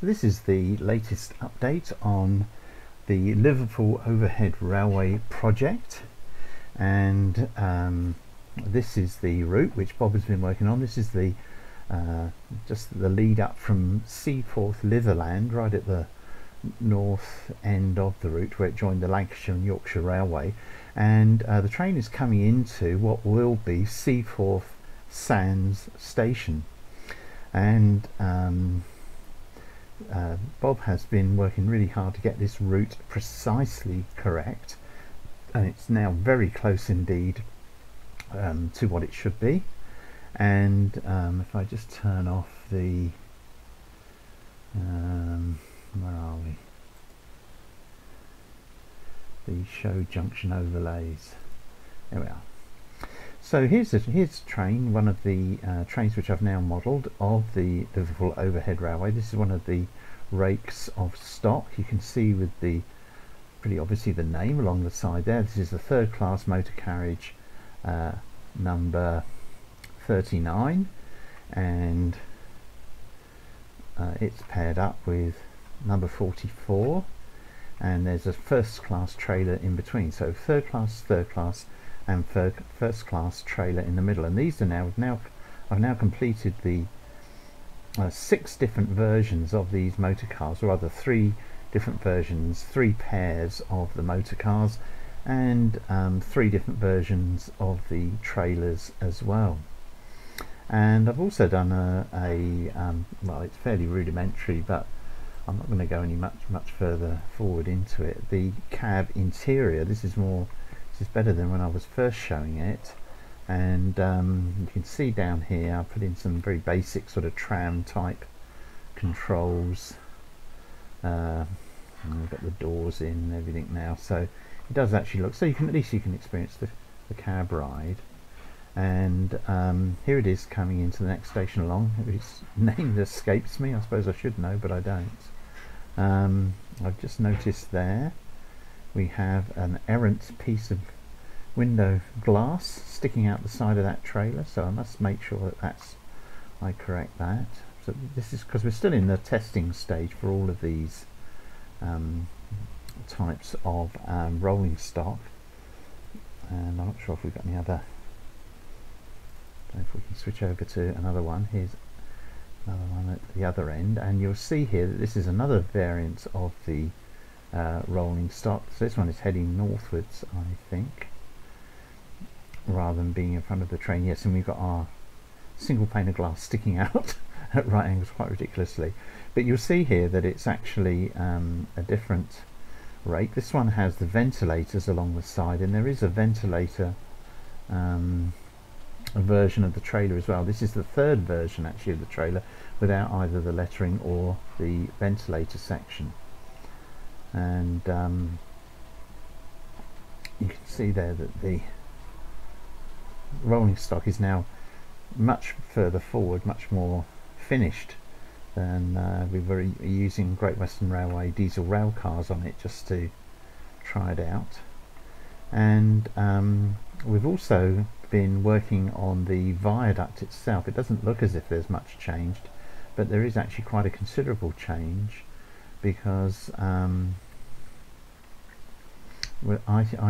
So this is the latest update on the Liverpool Overhead Railway project, and this is the route which Bob has been working on. This is the just the lead up from Seaforth Litherland, right at the north end of the route where it joined the Lancashire and Yorkshire Railway, and the train is coming into what will be Seaforth Sands station. And Bob has been working really hard to get this route precisely correct, and it's now very close indeed to what it should be. And if I just turn off the where are we, the show junction overlays, there we are. So here's a train, one of the trains which I've now modelled of the Liverpool Overhead Railway. This is one of the rakes of stock. You can see with the pretty obviously the name along the side there. This is the third class motor carriage number 39, and it's paired up with number 44, and there's a first class trailer in between. So third class, and first class trailer in the middle. And these are I've now completed the 6 different versions of these motor cars, or rather 3 different versions, 3 pairs of the motor cars, and 3 different versions of the trailers as well. And I've also done well, it's fairly rudimentary, but I'm not going to go any much further forward into it. The cab interior, this is better than when I was first showing it, and you can see down here I put in some very basic sort of tram type controls, and we've got the doors in and everything now, so it does actually look, so you can at least experience the cab ride. And here it is coming into the next station along. Its name escapes me, I suppose I should know, but I don't. I've just noticed there we have an errant piece of window glass sticking out the side of that trailer, so I must make sure that I correct that. So this is because we're still in the testing stage for all of these types of rolling stock, and I'm not sure if we've got any other. I don't know if we can switch over to another one. Here's another one at the other end, and you'll see here that this is another variant of the rolling stock. So this one is heading northwards, I think, rather than being in front of the train. Yes, and we've got our single pane of glass sticking out at right angles quite ridiculously. But you'll see here that it's actually a different rake. This one has the ventilators along the side, and there is a ventilator a version of the trailer as well. This is the third version actually of the trailer without either the lettering or the ventilator section. And you can see there that the rolling stock is now much further forward, much more finished than we were using Great Western Railway diesel rail cars on it just to try it out. And we've also been working on the viaduct itself. It doesn't look as if there's much changed, but there is actually quite a considerable change, because I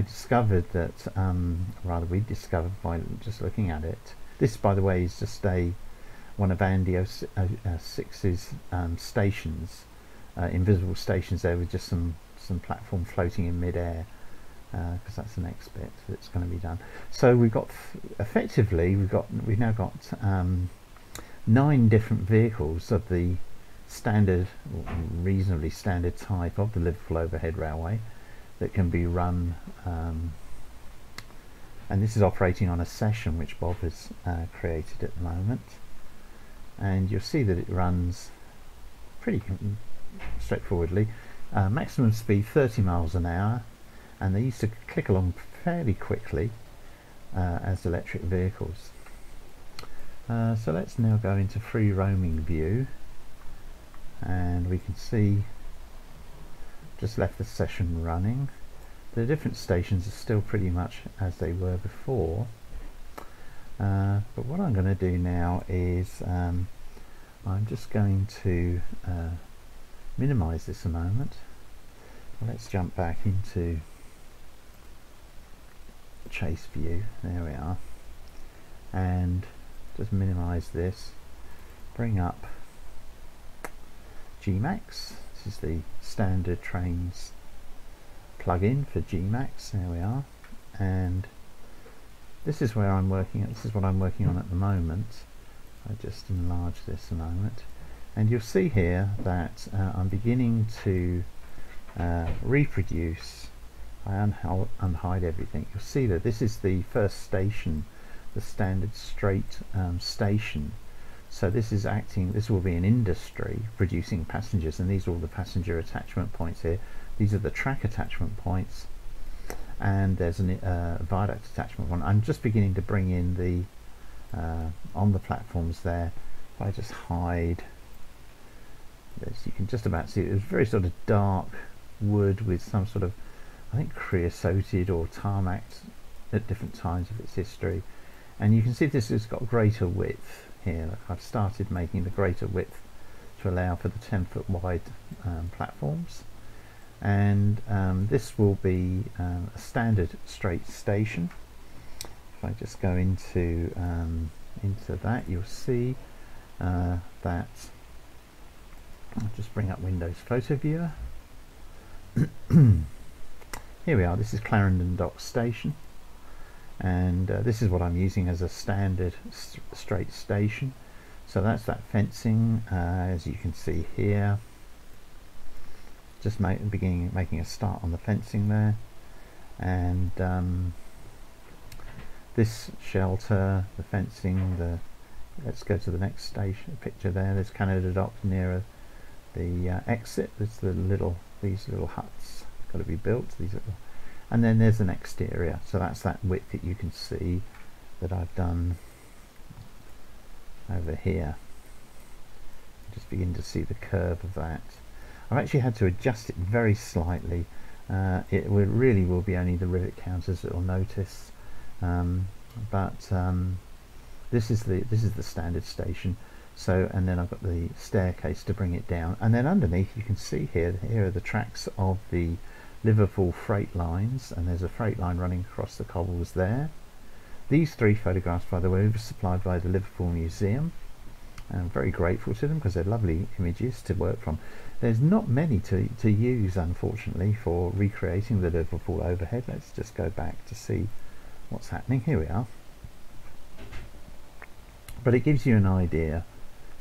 discovered that, rather we discovered by just looking at it, this by the way is just one of Andy 06's stations, invisible stations there with just some platform floating in mid-air, because that's the next bit that's going to be done. So we've got effectively we've now got 9 different vehicles of the standard, or reasonably standard type of the Liverpool Overhead Railway that can be run, and this is operating on a session which Bob has created at the moment, and you'll see that it runs pretty straightforwardly. Maximum speed 30 miles an hour, and they used to click along fairly quickly as electric vehicles. So let's now go into free roaming view, and we can see just left the session running. The different stations are still pretty much as they were before, but what I'm going to do now is I'm just going to minimize this a moment. Let's jump back into chase view. There we are, and just minimize this, bring up Gmax. This is the standard Trainz plugin for Gmax. There we are, and this is where I'm working at. This is what I'm working on at the moment. I just enlarge this a moment, and you'll see here that I'm beginning to reproduce. I unhide everything. You'll see that this is the first station, the standard straight station. So this is acting, this will be an industry producing passengers, and these are all the passenger attachment points here. These are the track attachment points, and there's a viaduct attachment one. I'm just beginning to bring in the on the platforms there. If I just hide this, you can just about see it. It's very sort of dark wood with some sort of, I think, creosoted or tarmac at different times of its history, and you can see this has got greater width here. Like, I've started making the greater width to allow for the 10-foot wide platforms, and this will be a standard straight station. If I just go into that, you'll see that I'll just bring up Windows Photo Viewer. Here we are. This is Clarendon Dock station, and this is what I'm using as a standard straight station. So that's that fencing, as you can see here. Just making a start on the fencing there, and this shelter, the fencing, let's go to the next station picture there. There's Canada Dock nearer the exit. There's these little huts got to be built, and then there's an exterior. So that's that width that you can see that I've done over here. Just begin to see the curve of that. I've actually had to adjust it very slightly. It really will be only the rivet counters that will notice, but this is the standard station. So, and then I've got the staircase to bring it down, and then underneath you can see here are the tracks of the Liverpool freight lines, and there's a freight line running across the cobbles there. These three photographs, by the way, were supplied by the Liverpool Museum, and I'm very grateful to them because they're lovely images to work from. There's not many to use, unfortunately, for recreating the Liverpool overhead. Let's just go back to see what's happening. Here we are. But it gives you an idea,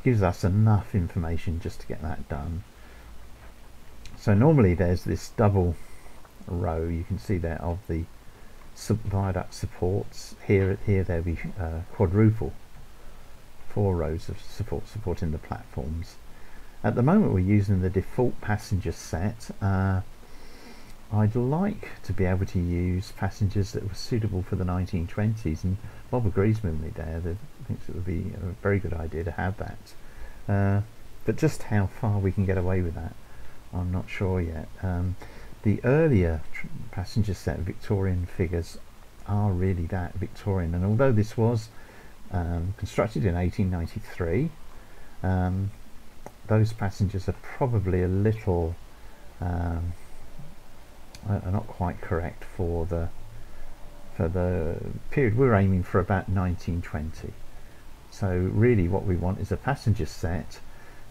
gives us enough information just to get that done. So normally there's this double row, you can see there, of the viaduct supports. Here there'll be quadruple, 4 rows of supporting the platforms. At the moment we're using the default passenger set. I'd like to be able to use passengers that were suitable for the 1920s, and Bob agrees with me there, that thinks it would be a very good idea to have that. But just how far we can get away with that, I'm not sure yet. The earlier passenger set Victorian figures are really that Victorian, and although this was constructed in 1893, those passengers are probably a little are not quite correct for the period. We're aiming for about 1920. So really what we want is a passenger set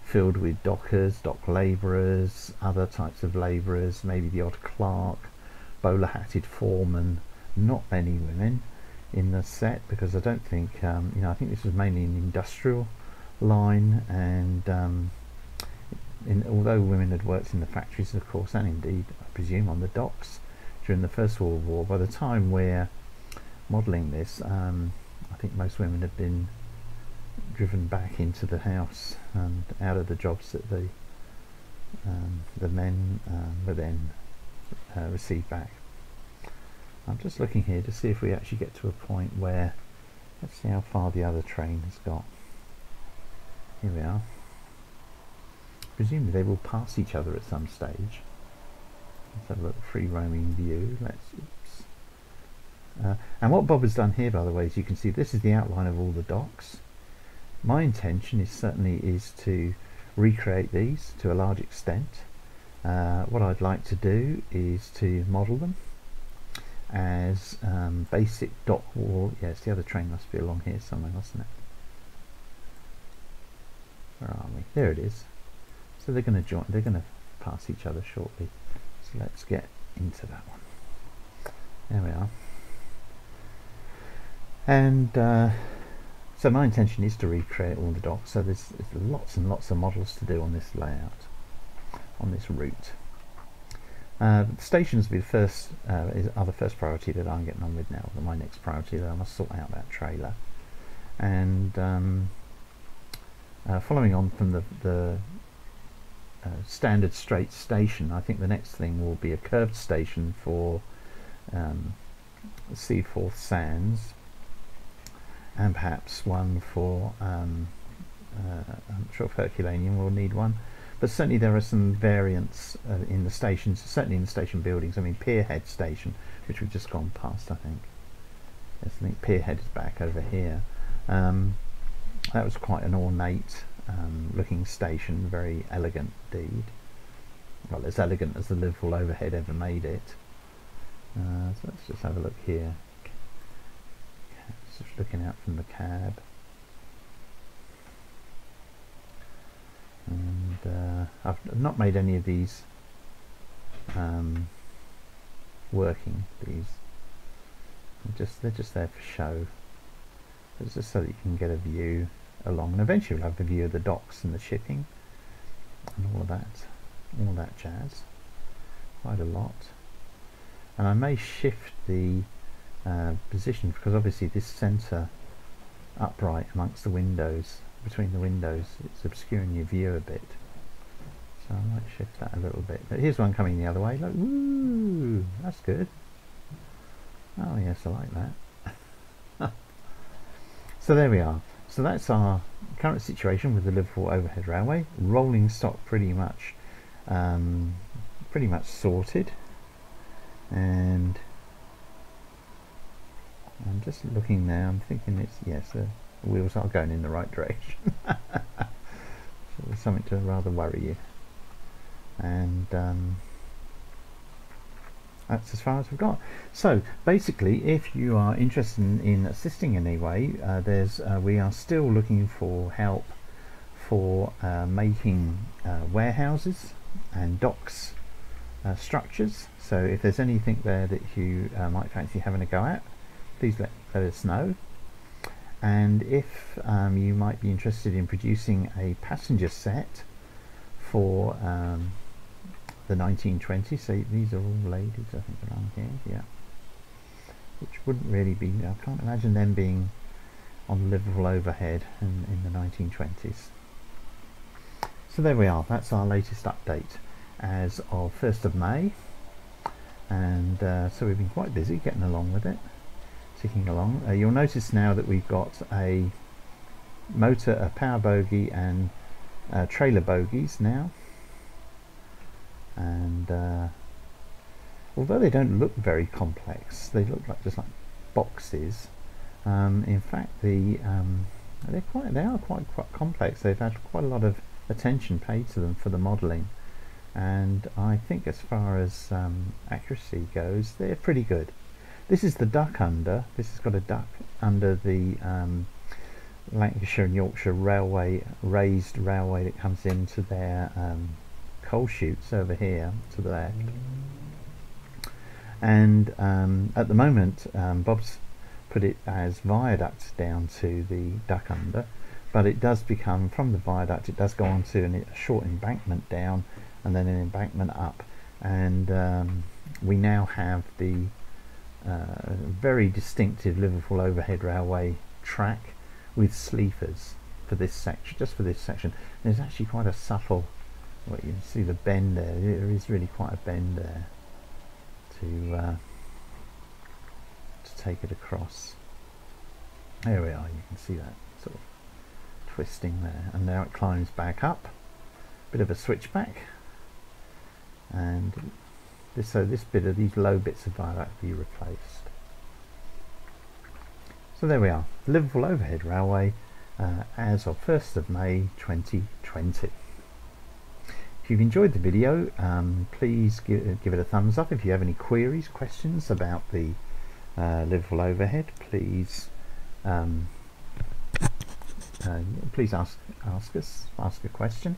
filled with dockers, dock labourers, other types of labourers, maybe the odd clerk, bowler hatted foreman. Not many women in the set, because I don't think I think this was mainly an industrial line, and although women had worked in the factories, of course, and indeed I presume on the docks during the First World War, by the time we're modelling this, I think most women had been driven back into the house and out of the jobs that the men were then received back. I'm just looking here to see if we actually get to a point where, let's see how far the other train has got. Here we are. Presumably they will pass each other at some stage. Let's have a look, free roaming view. And what Bob has done here, by the way, as you can see, this is the outline of all the docks. My intention is certainly to recreate these to a large extent. What I'd like to do is to model them as basic dock wall. Yes, the other train must be along here somewhere, mustn't it? Where are we? There it is. So they're going to join. They're going to pass each other shortly. So let's get into that one. There we are. And so my intention is to recreate all the docks. So there's lots and lots of models to do on this layout, on this route. The stations will be the first, are the first priority that I'm getting on with now. My next priority, that I must sort out that trailer. And following on from the standard straight station, I think the next thing will be a curved station for Seaforth Sands, and perhaps one for I'm sure Herculaneum will need one, but certainly there are some variants in the stations, certainly in the station buildings. I mean, Pierhead Station, which we've just gone past, I think. Yes, I think Pierhead is back over here. That was quite an ornate looking station, very elegant indeed. Well, as elegant as the Liverpool Overhead ever made it. So let's just have a look here. Just looking out from the cab. And I've not made any of these working. They're just there for show. It's just so that you can get a view along, and eventually we'll have a view of the docks and the shipping and all that jazz. Quite a lot. And I may shift the position, because obviously this centre upright amongst the windows, between the windows, it's obscuring your view a bit. So I might shift that a little bit. But here's one coming the other way. Look, woo, that's good. Oh yes, I like that. So there we are. So that's our current situation with the Liverpool Overhead Railway. Rolling stock pretty much sorted. And I'm just looking now, I'm thinking it's, yes, the wheels are going in the right direction. So there's something to rather worry you. And that's as far as we've got. So basically, if you are interested in assisting in any way, we are still looking for help for making warehouses and docks structures. So if there's anything there that you might fancy having a go at, please let us know. And if you might be interested in producing a passenger set for the 1920s, so these are all ladies I think along here, yeah, which wouldn't really be, I can't imagine them being on the Liverpool Overhead in the 1920s. So there we are, that's our latest update as of 1st of May, and so we've been quite busy getting along with it, ticking along. You'll notice now that we've got a motor, a power bogie and trailer bogies now, and although they don't look very complex, they look like just like boxes. In fact, they are quite complex. They've had quite a lot of attention paid to them for the modelling, and I think as far as accuracy goes, they're pretty good. This is the duck under. This has got a duck under the Lancashire and Yorkshire Railway, raised railway that comes into their coal chutes over here to the left. And at the moment, Bob's put it as viaduct down to the duck under, but it does become, from the viaduct, it does go on to a short embankment down and then an embankment up, and we now have the very distinctive Liverpool Overhead Railway track with sleepers for this section, just for this section. There's actually quite a subtle, well, you can see the bend there, there is really quite a bend there to take it across. There we are, you can see that sort of twisting there, and now it climbs back up, bit of a switchback, and so this bit of these low bits of viaduct be replaced. So there we are, Liverpool Overhead Railway as of 1st of May 2020. If you've enjoyed the video, please give it a thumbs up. If you have any queries, questions about the Liverpool Overhead, please please ask a question.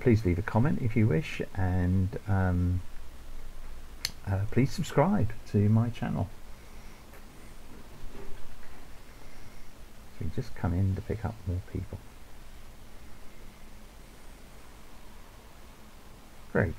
Please leave a comment if you wish, and please subscribe to my channel. So we just come in to pick up more people. Great.